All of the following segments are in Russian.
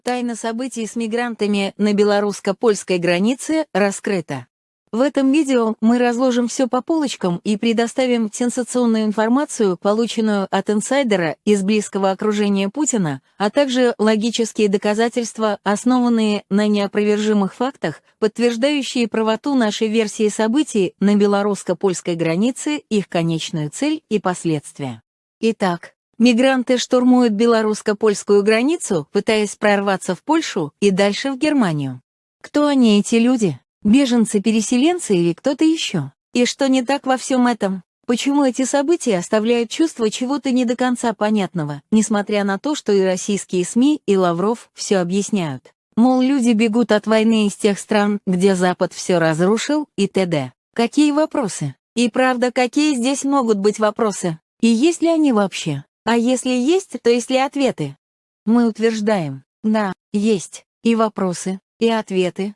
Тайна событий с мигрантами на белорусско-польской границе раскрыта. В этом видео мы разложим все по полочкам и предоставим сенсационную информацию, полученную от инсайдера из близкого окружения Путина, а также логические доказательства, основанные на неопровержимых фактах, подтверждающие правоту нашей версии событий на белорусско-польской границе, их конечную цель и последствия. Итак, мигранты штурмуют белорусско-польскую границу, пытаясь прорваться в Польшу и дальше в Германию. Кто они, эти люди? Беженцы-переселенцы или кто-то еще? И что не так во всем этом? Почему эти события оставляют чувство чего-то не до конца понятного, несмотря на то, что и российские СМИ, и Лавров все объясняют? Мол, люди бегут от войны из тех стран, где Запад все разрушил, и т.д. Какие вопросы? И правда, какие здесь могут быть вопросы? И есть ли они вообще? А если есть, то есть ли ответы? Мы утверждаем, да, есть и вопросы, и ответы.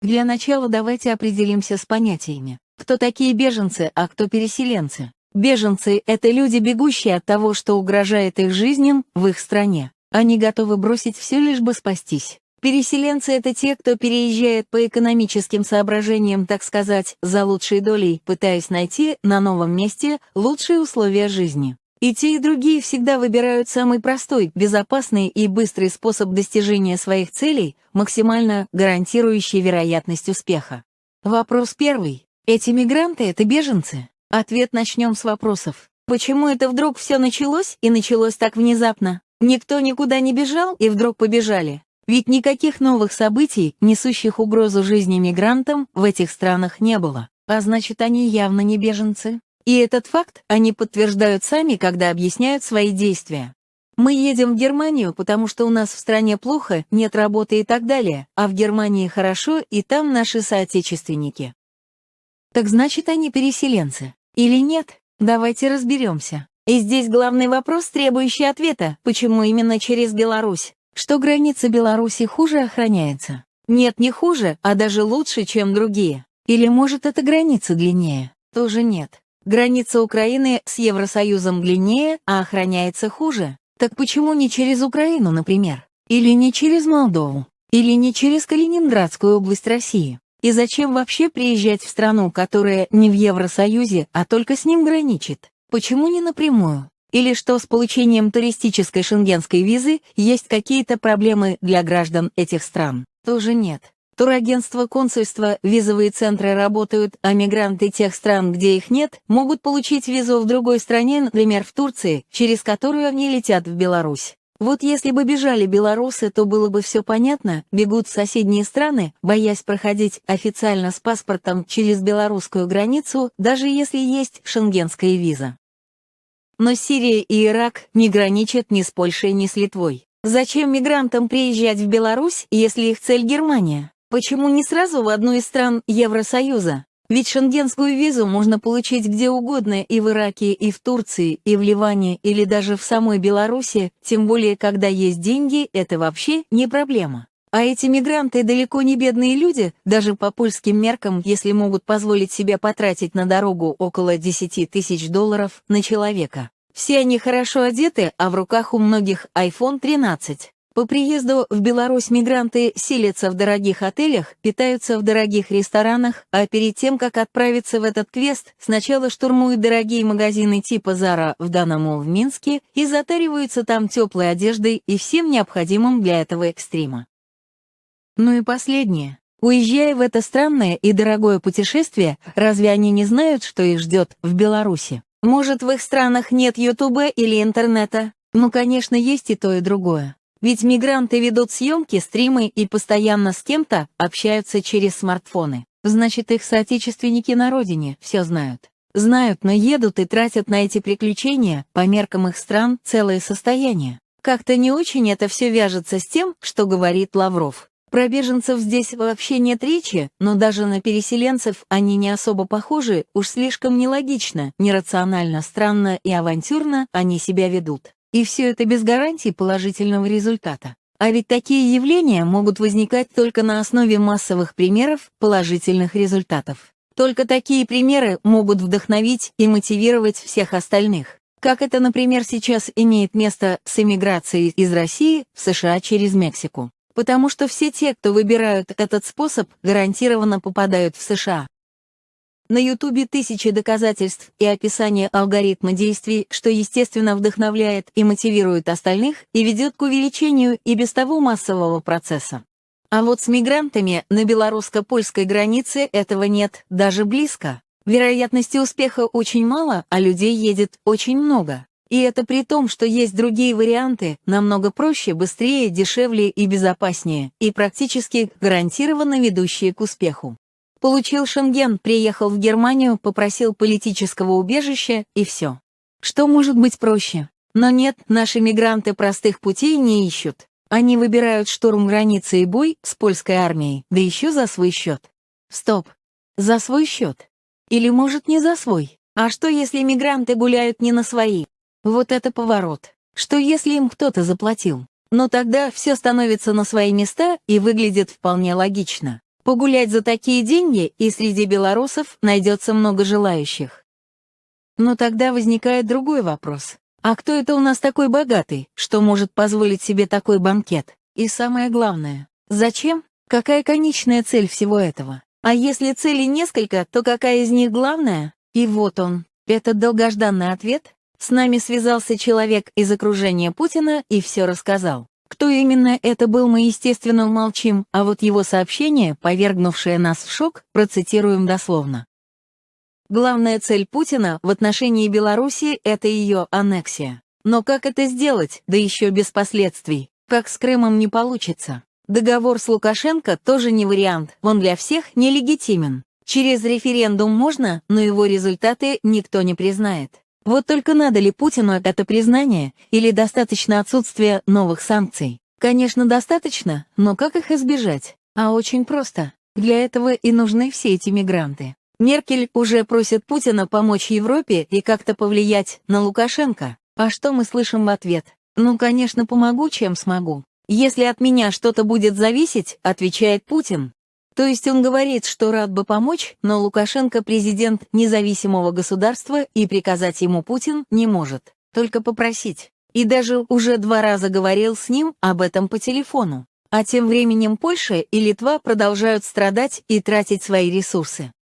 Для начала давайте определимся с понятиями. Кто такие беженцы, а кто переселенцы? Беженцы — это люди, бегущие от того, что угрожает их жизням в их стране. Они готовы бросить все, лишь бы спастись. Переселенцы — это те, кто переезжает по экономическим соображениям, так сказать, за лучшей долей, пытаясь найти на новом месте лучшие условия жизни. И те, и другие всегда выбирают самый простой, безопасный и быстрый способ достижения своих целей, максимально гарантирующий вероятность успеха. Вопрос первый. Эти мигранты — это беженцы? Ответ начнем с вопросов. Почему это вдруг все началось, и началось так внезапно? Никто никуда не бежал, и вдруг побежали. Ведь никаких новых событий, несущих угрозу жизни мигрантам, в этих странах не было. А значит, они явно не беженцы. И этот факт они подтверждают сами, когда объясняют свои действия. Мы едем в Германию, потому что у нас в стране плохо, нет работы и так далее, а в Германии хорошо, и там наши соотечественники. Так значит, они переселенцы. Или нет? Давайте разберемся. И здесь главный вопрос, требующий ответа, почему именно через Беларусь? Что граница Беларуси хуже охраняется? Нет, не хуже, а даже лучше, чем другие. Или может эта граница длиннее? Тоже нет. Граница Украины с Евросоюзом длиннее, а охраняется хуже. Так почему не через Украину, например? Или не через Молдову? Или не через Калининградскую область России? И зачем вообще приезжать в страну, которая не в Евросоюзе, а только с ним граничит? Почему не напрямую? Или что с получением туристической шенгенской визы есть какие-то проблемы для граждан этих стран? Тоже нет. Турагентства, консульства, визовые центры работают, а мигранты тех стран, где их нет, могут получить визу в другой стране, например, в Турции, через которую они летят в Беларусь. Вот если бы бежали белорусы, то было бы все понятно, бегут в соседние страны, боясь проходить официально с паспортом через белорусскую границу, даже если есть шенгенская виза. Но Сирия и Ирак не граничат ни с Польшей, ни с Литвой. Зачем мигрантам приезжать в Беларусь, если их цель Германия? Почему не сразу в одну из стран Евросоюза? Ведь шенгенскую визу можно получить где угодно, и в Ираке, и в Турции, и в Ливане, или даже в самой Беларуси, тем более, когда есть деньги, это вообще не проблема. А эти мигранты далеко не бедные люди, даже по польским меркам, если могут позволить себе потратить на дорогу около 10 тысяч долларов на человека. Все они хорошо одеты, а в руках у многих iPhone 13. По приезду в Беларусь мигранты селятся в дорогих отелях, питаются в дорогих ресторанах, а перед тем, как отправиться в этот квест, сначала штурмуют дорогие магазины типа Zara в Даному в Минске и затариваются там теплой одеждой и всем необходимым для этого экстрима. Ну и последнее. Уезжая в это странное и дорогое путешествие, разве они не знают, что их ждет в Беларуси? Может, в их странах нет Ютуба или интернета? Ну, конечно, есть и то, и другое. Ведь мигранты ведут съемки, стримы и постоянно с кем-то общаются через смартфоны. Значит, их соотечественники на родине все знают. Знают, но едут и тратят на эти приключения, по меркам их стран, целое состояние. Как-то не очень это все вяжется с тем, что говорит Лавров. Про беженцев здесь вообще нет речи, но даже на переселенцев они не особо похожи, уж слишком нелогично, нерационально, странно и авантюрно они себя ведут. И все это без гарантий положительного результата. А ведь такие явления могут возникать только на основе массовых примеров положительных результатов. Только такие примеры могут вдохновить и мотивировать всех остальных. Как это, например, сейчас имеет место с эмиграцией из России в США через Мексику. Потому что все те, кто выбирают этот способ, гарантированно попадают в США. На Ютубе тысячи доказательств и описания алгоритма действий, что, естественно, вдохновляет и мотивирует остальных и ведет к увеличению и без того массового процесса. А вот с мигрантами на белорусско-польской границе этого нет даже близко. Вероятности успеха очень мало, а людей едет очень много. И это при том, что есть другие варианты, намного проще, быстрее, дешевле и безопаснее, и практически гарантированно ведущие к успеху. Получил Шенген, приехал в Германию, попросил политического убежища, и все. Что может быть проще? Но нет, наши мигранты простых путей не ищут. Они выбирают штурм границы и бой с польской армией, да еще за свой счет. Стоп. За свой счет. Или, может, не за свой? А что, если мигранты гуляют не на свои? Вот это поворот. Что, если им кто-то заплатил? Но тогда все становится на свои места и выглядит вполне логично. Погулять за такие деньги, и среди белорусов найдется много желающих. Но тогда возникает другой вопрос. А кто это у нас такой богатый, что может позволить себе такой банкет? И самое главное, зачем? Какая конечная цель всего этого? А если целей несколько, то какая из них главная? И вот он, этот долгожданный ответ. С нами связался человек из окружения Путина и все рассказал. Кто именно это был, мы, естественно, умолчим, а вот его сообщение, повергнувшее нас в шок, процитируем дословно. Главная цель Путина в отношении Беларуси – это ее аннексия. Но как это сделать, да еще без последствий? Как с Крымом не получится. Договор с Лукашенко тоже не вариант, он для всех нелегитимен. Через референдум можно, но его результаты никто не признает. Вот только надо ли Путину это признание, или достаточно отсутствия новых санкций? Конечно, достаточно, но как их избежать? А очень просто. Для этого и нужны все эти мигранты. Меркель уже просит Путина помочь Европе и как-то повлиять на Лукашенко. А что мы слышим в ответ? Ну, конечно, помогу, чем смогу. Если от меня что-то будет зависеть, отвечает Путин. То есть он говорит, что рад бы помочь, но Лукашенко президент независимого государства и приказать ему Путин не может, только попросить. И даже уже 2 раза говорил с ним об этом по телефону. А тем временем Польша и Литва продолжают страдать и тратить свои ресурсы.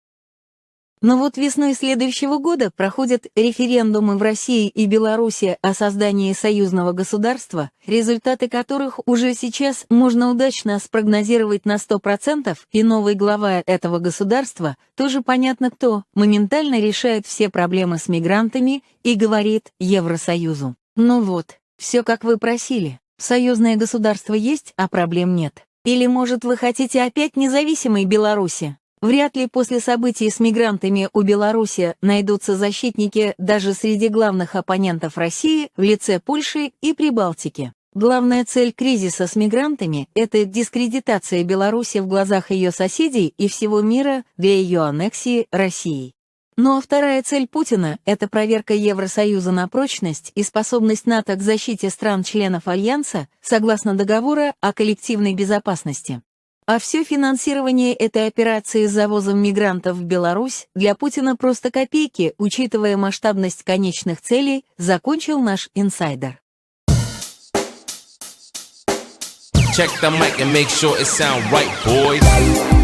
Но вот весной следующего года проходят референдумы в России и Беларуси о создании союзного государства, результаты которых уже сейчас можно удачно спрогнозировать на 100%, и новый глава этого государства, тоже понятно кто, моментально решает все проблемы с мигрантами и говорит Евросоюзу. Ну вот, все как вы просили, союзное государство есть, а проблем нет. Или, может, вы хотите опять независимой Беларуси? Вряд ли после событий с мигрантами у Беларуси найдутся защитники даже среди главных оппонентов России в лице Польши и Прибалтики. Главная цель кризиса с мигрантами – это дискредитация Беларуси в глазах ее соседей и всего мира для ее аннексии Россией. Ну а вторая цель Путина – это проверка Евросоюза на прочность и способность НАТО к защите стран-членов Альянса согласно договора о коллективной безопасности. А все финансирование этой операции с завозом мигрантов в Беларусь для Путина просто копейки, учитывая масштабность конечных целей, закончил наш инсайдер. Check the mic and make sure it sound right, boys.